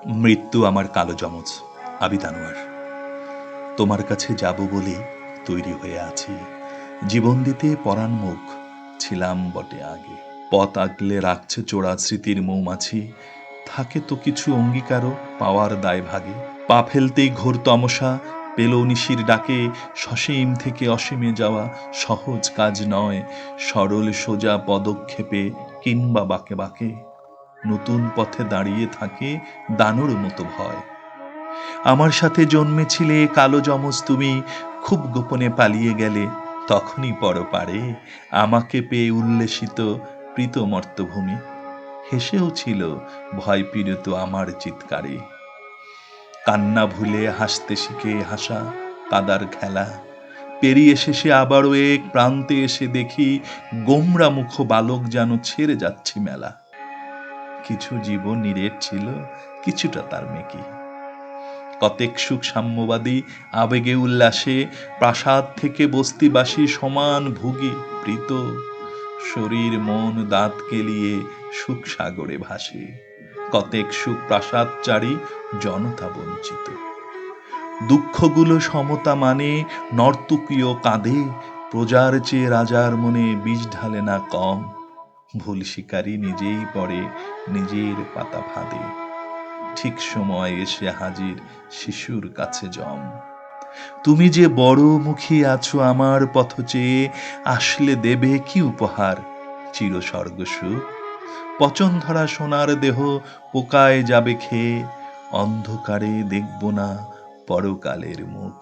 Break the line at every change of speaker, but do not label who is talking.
মৃত্যু আমার কালো যমজ। আবিদ আনোয়ার। তোমার কাছে যাব বলে তৈরি হয়ে আছি, জীবন দিতে পরাণ মুখ ছিলাম বটে আগে। পথ আগলে রাখছে চোরা স্মৃতির মৌমাছি, থাকে তো কিছু অঙ্গীকারও পাওয়ার দায় ভাগে। পা ফেলতেই ঘোর তমসা পেল নিশির ডাকে, সসীম থেকে অসীমে যাওয়া সহজ কাজ নয়, সরল সোজা পদক্ষেপে কিংবা বাঁকে বাঁকে নতুন পথে দাঁড়িয়ে থাকে দানর মতো ভয়। আমার সাথে জন্মেছিলে কালো যমজ তুমি, খুব গোপনে পালিয়ে গেলে তখনই পরপারে আমাকে পেয়ে উল্লেসিত প্রীত মর্তভূমি। হেসেও ছিল ভয় পীড়িত আমার চিৎকারে। কান্না ভুলে হাসতে শিখে হাসা কাদার খেলা, পেরিয়ে শেষে আবারও এক প্রান্তে এসে দেখি গোমরা মুখ বালক যেন ছেড়ে যাচ্ছি মেলা। কিছু জীবন নিরেট ছিল, কিছুটা তার মেকি। কতেক সুখ সাম্যবাদী আবেগে উল্লাসে প্রাসাদ থেকে বস্তিবাসী সমান ভুগি প্রীত, শরীর মন দাঁত কেলিয়ে সুখ সাগরে ভাসে। কতেক সুখ প্রাসাদচারী জনতা বঞ্চিত। দুঃখগুলো সমতা মানে নর্তকীয় কাঁধে, প্রজার চেয়ে রাজার মনে বিষ ঢালে না কম। ভুল শিকারী নিজেই পড়ে নিজের পাতা ফাঁদে, ঠিক সময় এসে হাজির শিশুর কাছে জম। তুমি যে বড় মুখী আছো আমার পথ চেয়ে, আসলে দেবে কি উপহার? চির স্বর্গসুখ? পচন ধরা সোনার দেহ পোকায় যাবে খেয়ে, অন্ধকারে দেখব না পরকালের মুখ।